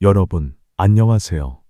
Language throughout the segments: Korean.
여러분, 안녕하세요.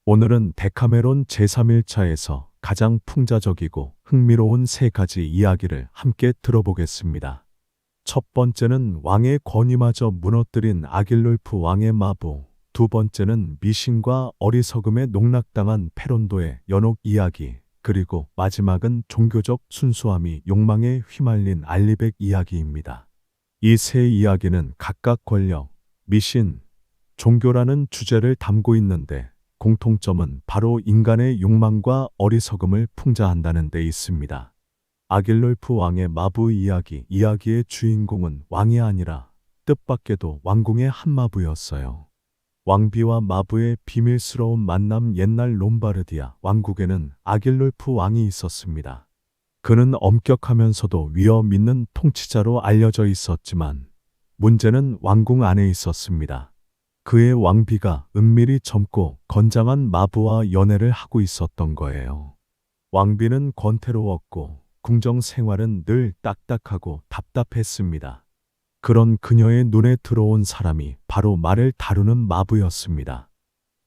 오늘은 데카메론 제3일차에서 가장 풍자적이고 흥미로운 세 가지 이야기를 함께 들어보겠습니다. 첫 번째는 왕의 권위마저 무너뜨린 아길롤프 왕의 마부, 두 번째는 미신과 어리석음에 농락당한 페론도의 연옥 이야기, 그리고 마지막은 종교적 순수함이 욕망에 휘말린 알리백 이야기입니다. 이 세 이야기는 각각 권력, 미신, 종교라는 주제를 담고 있는데 공통점은 바로 인간의 욕망과 어리석음을 풍자한다는 데 있습니다. 아길롤프 왕의 마부 이야기의 주인공은 왕이 아니라 뜻밖에도 왕궁의 한 마부였어요. 왕비와 마부의 비밀스러운 만남. 옛날 롬바르디아 왕국에는 아길롤프 왕이 있었습니다. 그는 엄격하면서도 위험 있는 통치자로 알려져 있었지만 문제는 왕궁 안에 있었습니다. 그의 왕비가 은밀히 젊고 건장한 마부와 연애를 하고 있었던 거예요. 왕비는 권태로웠고 궁정 생활은 늘 딱딱하고 답답했습니다. 그런 그녀의 눈에 들어온 사람이 바로 말을 다루는 마부였습니다.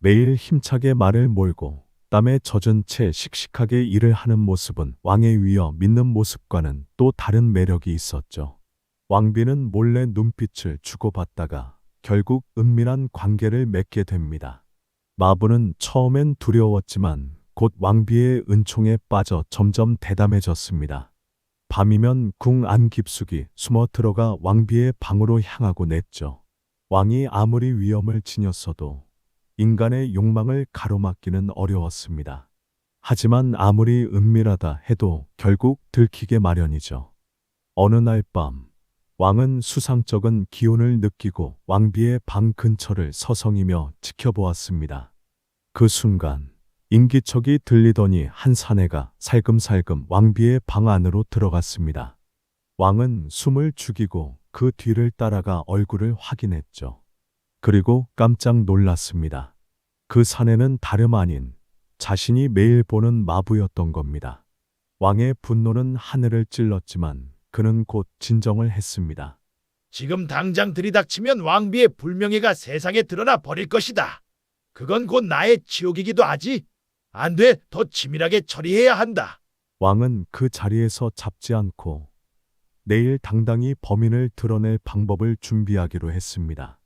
매일 힘차게 말을 몰고 땀에 젖은 채 씩씩하게 일을 하는 모습은 왕의 위어 믿는 모습과는 또 다른 매력이 있었죠. 왕비는 몰래 눈빛을 주고받다가 결국 은밀한 관계를 맺게 됩니다. 마부는 처음엔 두려웠지만 곧 왕비의 은총에 빠져 점점 대담해졌습니다. 밤이면 궁 안 깊숙이 숨어 들어가 왕비의 방으로 향하고 냈죠. 왕이 아무리 위험을 지녔어도 인간의 욕망을 가로막기는 어려웠습니다. 하지만 아무리 은밀하다 해도 결국 들키게 마련이죠. 어느 날 밤, 왕은 수상쩍은 기운을 느끼고 왕비의 방 근처를 서성이며 지켜보았습니다. 그 순간 인기척이 들리더니 한 사내가 살금살금 왕비의 방 안으로 들어갔습니다. 왕은 숨을 죽이고 그 뒤를 따라가 얼굴을 확인했죠. 그리고 깜짝 놀랐습니다. 그 사내는 다름 아닌 자신이 매일 보는 마부였던 겁니다. 왕의 분노는 하늘을 찔렀지만 그는 곧 진정을 했습니다. 지금 당장 들이닥치면 왕비의 불명예가 세상에 드러나 버릴 것이다. 그건 곧 나의 지옥이기도 하지. 안 돼, 더 치밀하게 처리해야 한다. 왕은 그 자리에서 잡지 않고 내일 당당히 범인을 드러낼 방법을 준비하기로 했습니다.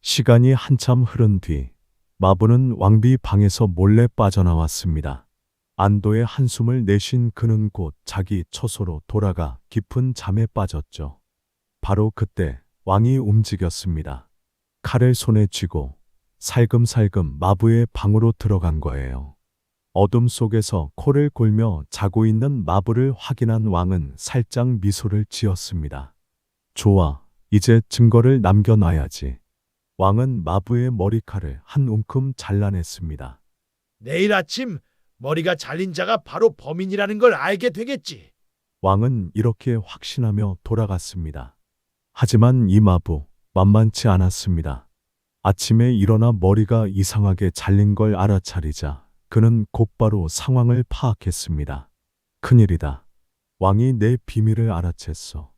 시간이 한참 흐른 뒤 마부는 왕비 방에서 몰래 빠져나왔습니다. 안도의 한숨을 내쉰 그는 곧 자기 처소로 돌아가 깊은 잠에 빠졌죠. 바로 그때 왕이 움직였습니다. 칼을 손에 쥐고 살금살금 마부의 방으로 들어간 거예요. 어둠 속에서 코를 골며 자고 있는 마부를 확인한 왕은 살짝 미소를 지었습니다. 좋아, 이제 증거를 남겨놔야지. 왕은 마부의 머리칼을 한 움큼 잘라냈습니다. 내일 아침 머리가 잘린 자가 바로 범인이라는 걸 알게 되겠지. 왕은 이렇게 확신하며 돌아갔습니다. 하지만 이 마부 만만치 않았습니다. 아침에 일어나 머리가 이상하게 잘린 걸 알아차리자 그는 곧바로 상황을 파악했습니다. 큰일이다. 왕이 내 비밀을 알아챘어.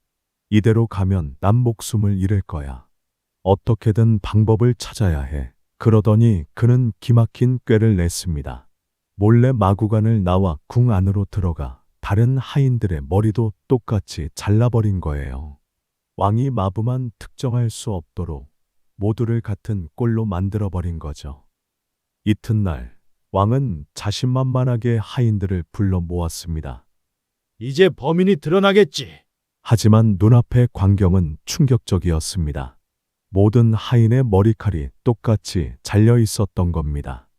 이대로 가면 난 목숨을 잃을 거야. 어떻게든 방법을 찾아야 해. 그러더니 그는 기막힌 꾀를 냈습니다. 몰래 마구간을 나와 궁 안으로 들어가 다른 하인들의 머리도 똑같이 잘라버린 거예요. 왕이 마부만 특정할 수 없도록 모두를 같은 꼴로 만들어버린 거죠. 이튿날 왕은 자신만만하게 하인들을 불러 모았습니다. 이제 범인이 드러나겠지. 하지만 눈앞의 광경은 충격적이었습니다. 모든 하인의 머리칼이 똑같이 잘려 있었던 겁니다.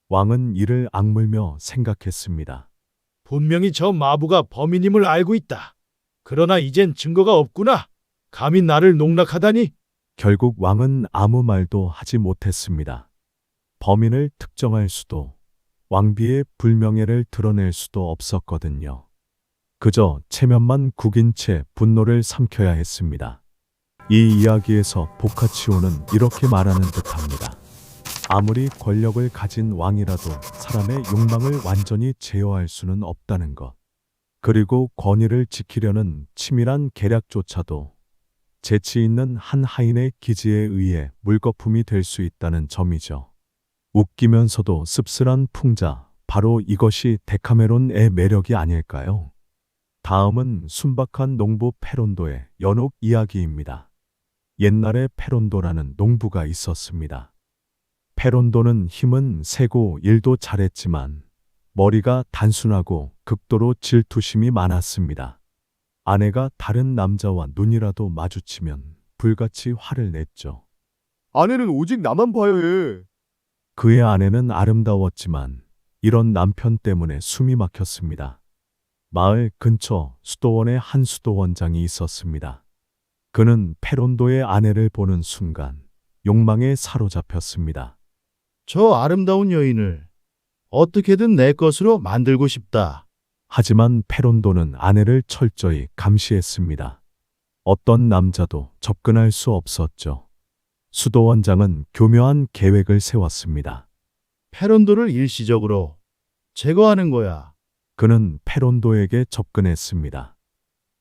왕은 이를 악물며 생각했습니다. 분명히 저 마부가 범인임을 알고 있다. 그러나 이젠 증거가 없구나. 감히 나를 농락하다니. 결국 왕은 아무 말도 하지 못했습니다. 범인을 특정할 수도 왕비의 불명예를 드러낼 수도 없었거든요. 그저 체면만 구긴 채 분노를 삼켜야 했습니다. 이 이야기에서 보카치오는 이렇게 말하는 듯합니다. 아무리 권력을 가진 왕이라도 사람의 욕망을 완전히 제어할 수는 없다는 것. 그리고 권위를 지키려는 치밀한 계략조차도 재치 있는 한 하인의 기지에 의해 물거품이 될 수 있다는 점이죠. 웃기면서도 씁쓸한 풍자, 바로 이것이 데카메론의 매력이 아닐까요? 다음은 순박한 농부 페론도의 연옥 이야기입니다. 옛날에 페론도라는 농부가 있었습니다. 페론도는 힘은 세고 일도 잘했지만 머리가 단순하고 극도로 질투심이 많았습니다. 아내가 다른 남자와 눈이라도 마주치면 불같이 화를 냈죠. 아내는 오직 나만 봐야 해. 그의 아내는 아름다웠지만 이런 남편 때문에 숨이 막혔습니다. 마을 근처 수도원에 한 수도원장이 있었습니다. 그는 페론도의 아내를 보는 순간 욕망에 사로잡혔습니다. 저 아름다운 여인을 어떻게든 내 것으로 만들고 싶다. 하지만 페론도는 아내를 철저히 감시했습니다. 어떤 남자도 접근할 수 없었죠. 수도원장은 교묘한 계획을 세웠습니다. 페론도를 일시적으로 제거하는 거야. 그는 페론도에게 접근했습니다.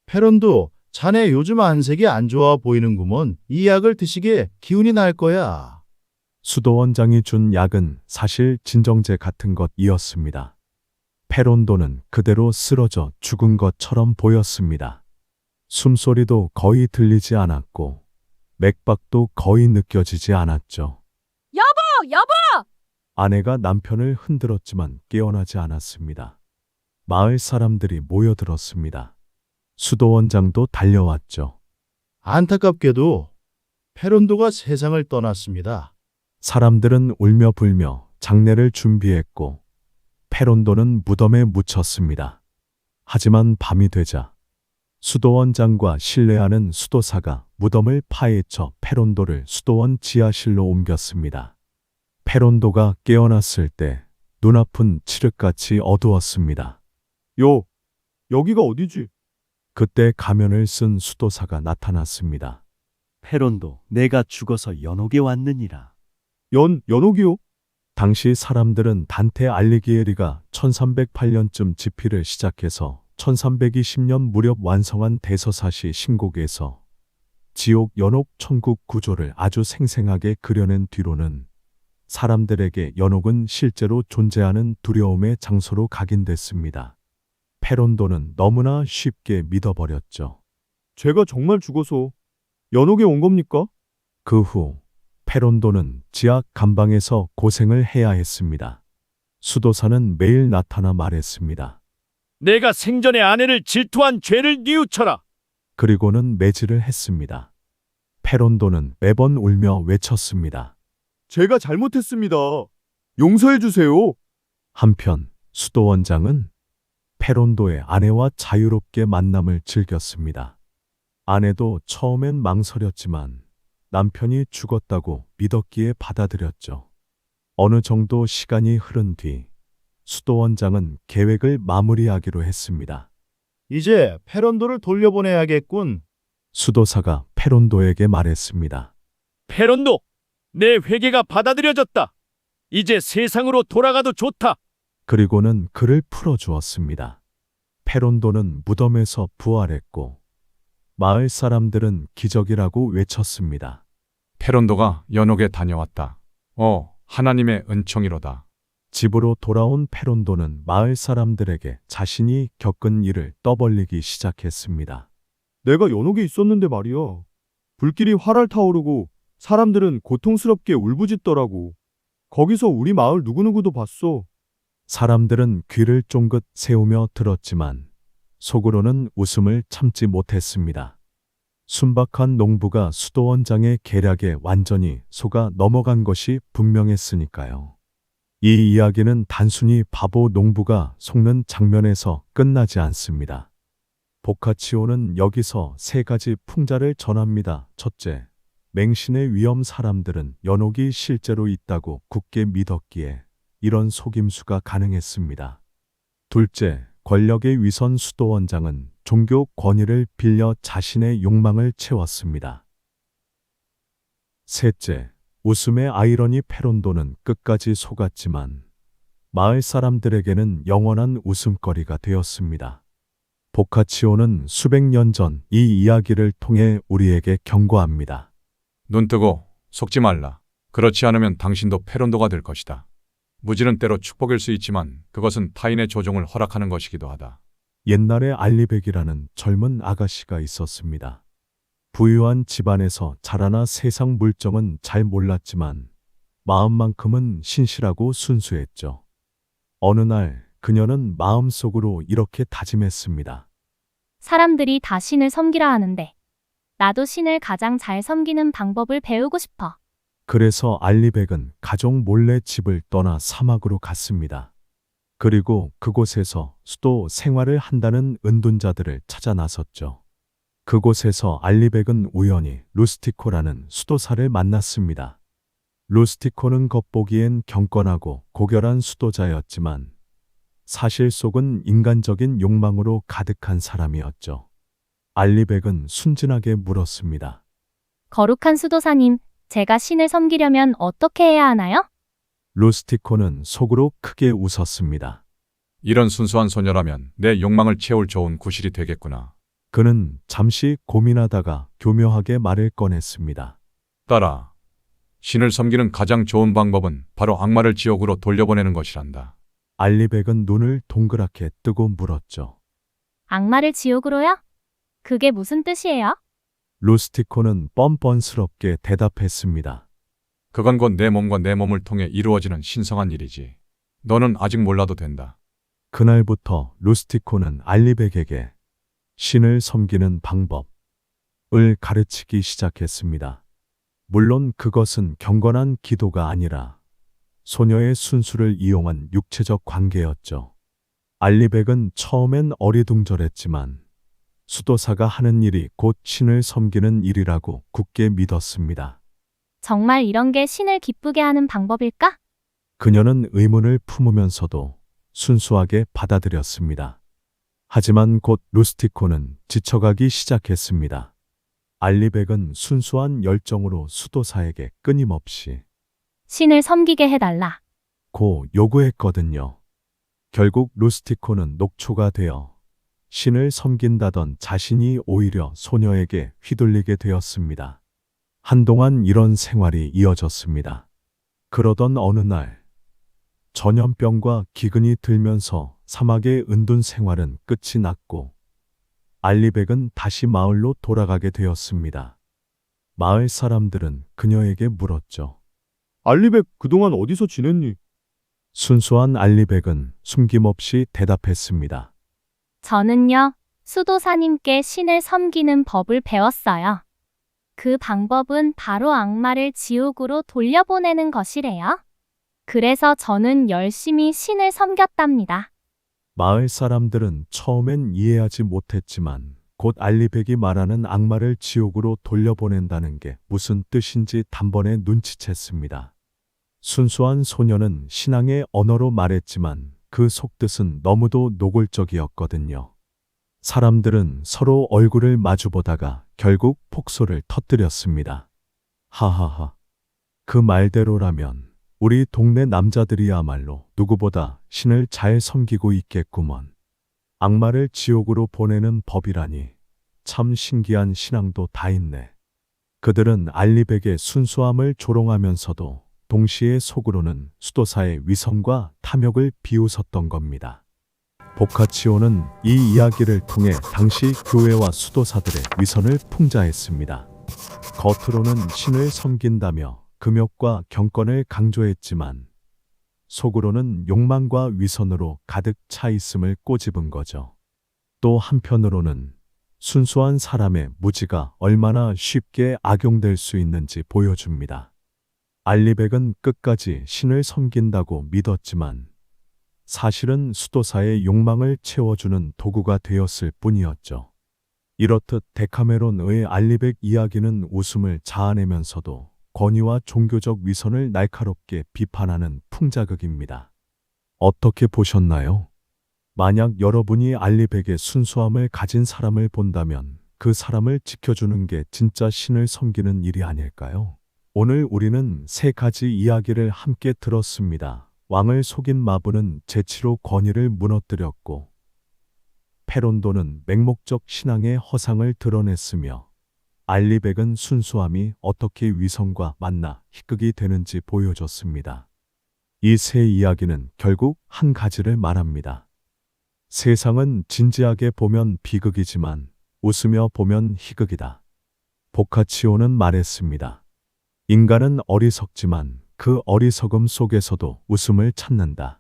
페론도, 자네 요즘 안색이 안 좋아 보이는구먼. 이 약을 드시게 기운이 날 거야. 수도원장이 준 약은 사실 진정제 같은 것이었습니다. 페론도는 그대로 쓰러져 죽은 것처럼 보였습니다. 숨소리도 거의 들리지 않았고 맥박도 거의 느껴지지 않았죠. 여보! 아내가 남편을 흔들었지만 깨어나지 않았습니다. 마을 사람들이 모여들었습니다. 수도원장도 달려왔죠. 안타깝게도 페론도가 세상을 떠났습니다. 사람들은 울며 불며 장례를 준비했고 페론도는 무덤에 묻혔습니다. 하지만 밤이 되자 수도원장과 신뢰하는 수도사가 무덤을 파헤쳐 페론도를 수도원 지하실로 옮겼습니다. 페론도가 깨어났을 때 눈앞은 칠흑같이 어두웠습니다. 여기가 어디지? 그때 가면을 쓴 수도사가 나타났습니다. 페론도, 내가 죽어서 연옥에 왔느니라. 연옥이요? 당시 사람들은 단테 알리기에리가 1308년쯤 집필을 시작해서 1320년 무렵 완성한 대서사시 신곡에서 지옥 연옥 천국 구조를 아주 생생하게 그려낸 뒤로는 사람들에게 연옥은 실제로 존재하는 두려움의 장소로 각인됐습니다. 페론도는 너무나 쉽게 믿어버렸죠. 제가 정말 죽어서 연옥에 온 겁니까? 그 후 페론도는 지하 감방에서 고생을 해야 했습니다. 수도사는 매일 나타나 말했습니다. 내가 생전에 아내를 질투한 죄를 뉘우쳐라. 그리고는 매질을 했습니다. 페론도는 매번 울며 외쳤습니다. 제가 잘못했습니다. 용서해 주세요. 한편 수도원장은 페론도의 아내와 자유롭게 만남을 즐겼습니다. 아내도 처음엔 망설였지만 남편이 죽었다고 믿었기에 받아들였죠. 어느 정도 시간이 흐른 뒤 수도원장은 계획을 마무리하기로 했습니다. 이제 페론도를 돌려보내야겠군. 수도사가 페론도에게 말했습니다. 페론도, 내 회개가 받아들여졌다. 이제 세상으로 돌아가도 좋다. 그리고는 그를 풀어주었습니다. 페론도는 무덤에서 부활했고 마을 사람들은 기적이라고 외쳤습니다. 페론도가 연옥에 다녀왔다. 하나님의 은총이로다. 집으로 돌아온 페론도는 마을 사람들에게 자신이 겪은 일을 떠벌리기 시작했습니다. 내가 연옥에 있었는데 말이야. 불길이 활활 타오르고 사람들은 고통스럽게 울부짖더라고. 거기서 우리 마을 누구누구도 봤어. 사람들은 귀를 쫑긋 세우며 들었지만 속으로는 웃음을 참지 못했습니다. 순박한 농부가 수도원장의 계략에 완전히 속아 넘어간 것이 분명했으니까요. 이 이야기는 단순히 바보 농부가 속는 장면에서 끝나지 않습니다. 보카치오는 여기서 세 가지 풍자를 전합니다. 첫째, 맹신의 위험. 사람들은 연옥이 실제로 있다고 굳게 믿었기에 이런 속임수가 가능했습니다. 둘째, 권력의 위선. 수도원장은 종교 권위를 빌려 자신의 욕망을 채웠습니다. 셋째, 웃음의 아이러니. 페론도는 끝까지 속았지만 마을 사람들에게는 영원한 웃음거리가 되었습니다. 보카치오는 수백 년 전 이 이야기를 통해 우리에게 경고합니다. 눈 뜨고 속지 말라. 그렇지 않으면 당신도 페론도가 될 것이다. 무지는 때로 축복일 수 있지만 그것은 타인의 조종을 허락하는 것이기도 하다. 옛날에 알리백이라는 젊은 아가씨가 있었습니다. 부유한 집안에서 자라나 세상 물정은 잘 몰랐지만 마음만큼은 신실하고 순수했죠. 어느 날 그녀는 마음속으로 이렇게 다짐했습니다. 사람들이 다 신을 섬기라 하는데 나도 신을 가장 잘 섬기는 방법을 배우고 싶어. 그래서 알리백은 가족 몰래 집을 떠나 사막으로 갔습니다. 그리고 그곳에서 수도 생활을 한다는 은둔자들을 찾아 나섰죠. 그곳에서 알리백은 우연히 루스티코라는 수도사를 만났습니다. 루스티코는 겉보기엔 경건하고 고결한 수도자였지만 사실 속은 인간적인 욕망으로 가득한 사람이었죠. 알리백은 순진하게 물었습니다. 거룩한 수도사님, 제가 신을 섬기려면 어떻게 해야 하나요? 루스티코는 속으로 크게 웃었습니다. 이런 순수한 소녀라면 내 욕망을 채울 좋은 구실이 되겠구나. 그는 잠시 고민하다가 교묘하게 말을 꺼냈습니다. 딸아, 신을 섬기는 가장 좋은 방법은 바로 악마를 지옥으로 돌려보내는 것이란다. 알리백은 눈을 동그랗게 뜨고 물었죠. 악마를 지옥으로요? 그게 무슨 뜻이에요? 루스티코는 뻔뻔스럽게 대답했습니다. 그건 곧 내 몸과 내 몸을 통해 이루어지는 신성한 일이지. 너는 아직 몰라도 된다. 그날부터 루스티코는 알리백에게 신을 섬기는 방법을 가르치기 시작했습니다. 물론 그것은 경건한 기도가 아니라 소녀의 순수를 이용한 육체적 관계였죠. 알리백은 처음엔 어리둥절했지만 수도사가 하는 일이 곧 신을 섬기는 일이라고 굳게 믿었습니다. 정말 이런 게 신을 기쁘게 하는 방법일까? 그녀는 의문을 품으면서도 순수하게 받아들였습니다. 하지만 곧 루스티코는 지쳐가기 시작했습니다. 알리백은 순수한 열정으로 수도사에게 끊임없이 신을 섬기게 해달라. 고 요구했거든요. 결국 루스티코는 녹초가 되어 신을 섬긴다던 자신이 오히려 소녀에게 휘둘리게 되었습니다. 한동안 이런 생활이 이어졌습니다. 그러던 어느 날 전염병과 기근이 들면서 사막의 은둔 생활은 끝이 났고 알리백은 다시 마을로 돌아가게 되었습니다. 마을 사람들은 그녀에게 물었죠. 알리백 그동안 어디서 지냈니? 순수한 알리백은 숨김없이 대답했습니다. 저는요, 수도사님께 신을 섬기는 법을 배웠어요. 그 방법은 바로 악마를 지옥으로 돌려보내는 것이래요. 그래서 저는 열심히 신을 섬겼답니다. 마을 사람들은 처음엔 이해하지 못했지만 곧 알리백이 말하는 악마를 지옥으로 돌려보낸다는 게 무슨 뜻인지 단번에 눈치챘습니다. 순수한 소녀는 신앙의 언어로 말했지만 그 속뜻은 너무도 노골적이었거든요. 사람들은 서로 얼굴을 마주보다가 결국 폭소를 터뜨렸습니다. 하하하. 그 말대로라면 우리 동네 남자들이야말로 누구보다 신을 잘 섬기고 있겠구먼. 악마를 지옥으로 보내는 법이라니 참 신기한 신앙도 다 있네. 그들은 알리백의 순수함을 조롱하면서도 동시에 속으로는 수도사의 위선과 탐욕을 비웃었던 겁니다. 보카치오는 이 이야기를 통해 당시 교회와 수도사들의 위선을 풍자했습니다. 겉으로는 신을 섬긴다며 금욕과 경건을 강조했지만 속으로는 욕망과 위선으로 가득 차 있음을 꼬집은 거죠. 또 한편으로는 순수한 사람의 무지가 얼마나 쉽게 악용될 수 있는지 보여줍니다. 알리백은 끝까지 신을 섬긴다고 믿었지만 사실은 수도사의 욕망을 채워주는 도구가 되었을 뿐이었죠. 이렇듯 데카메론의 알리백 이야기는 웃음을 자아내면서도 권위와 종교적 위선을 날카롭게 비판하는 풍자극입니다. 어떻게 보셨나요? 만약 여러분이 알리백의 순수함을 가진 사람을 본다면 그 사람을 지켜주는 게 진짜 신을 섬기는 일이 아닐까요? 오늘 우리는 세 가지 이야기를 함께 들었습니다. 왕을 속인 마부는 재치로 권위를 무너뜨렸고, 페론도는 맹목적 신앙의 허상을 드러냈으며 알리백은 순수함이 어떻게 위선과 만나 희극이 되는지 보여줬습니다. 이 세 이야기는 결국 한 가지를 말합니다. 세상은 진지하게 보면 비극이지만 웃으며 보면 희극이다. 보카치오는 말했습니다. 인간은 어리석지만 그 어리석음 속에서도 웃음을 찾는다.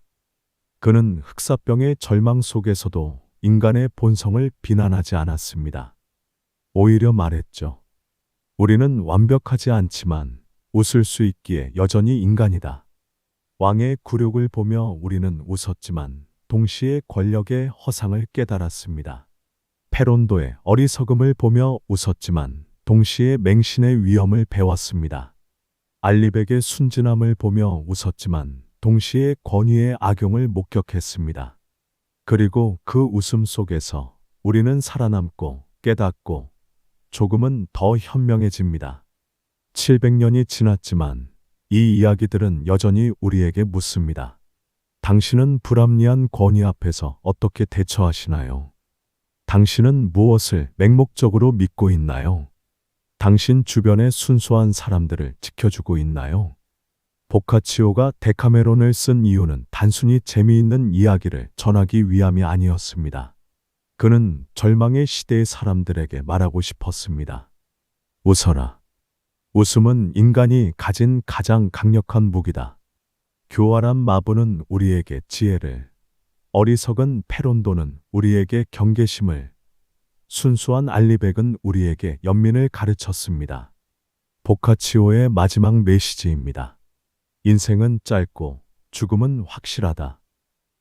그는 흑사병의 절망 속에서도 인간의 본성을 비난하지 않았습니다. 오히려 말했죠. 우리는 완벽하지 않지만 웃을 수 있기에 여전히 인간이다. 왕의 굴욕을 보며 우리는 웃었지만 동시에 권력의 허상을 깨달았습니다. 페론도의 어리석음을 보며 웃었지만 동시에 맹신의 위험을 배웠습니다. 알리백의 순진함을 보며 웃었지만 동시에 권위의 악용을 목격했습니다. 그리고 그 웃음 속에서 우리는 살아남고 깨닫고 조금은 더 현명해집니다. 700년이 지났지만 이 이야기들은 여전히 우리에게 묻습니다. 당신은 불합리한 권위 앞에서 어떻게 대처하시나요? 당신은 무엇을 맹목적으로 믿고 있나요? 당신 주변의 순수한 사람들을 지켜주고 있나요? 보카치오가 데카메론을 쓴 이유는 단순히 재미있는 이야기를 전하기 위함이 아니었습니다. 그는 절망의 시대의 사람들에게 말하고 싶었습니다. 웃어라. 웃음은 인간이 가진 가장 강력한 무기다. 교활한 마부는 우리에게 지혜를, 어리석은 페론도는 우리에게 경계심을, 순수한 알리백은 우리에게 연민을 가르쳤습니다. 보카치오의 마지막 메시지입니다. 인생은 짧고 죽음은 확실하다.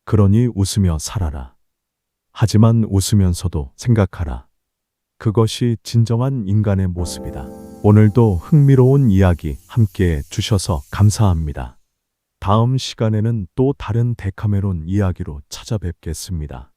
그러니 웃으며 살아라. 하지만 웃으면서도 생각하라. 그것이 진정한 인간의 모습이다. 오늘도 흥미로운 이야기 함께 해주셔서 감사합니다. 다음 시간에는 또 다른 데카메론 이야기로 찾아뵙겠습니다.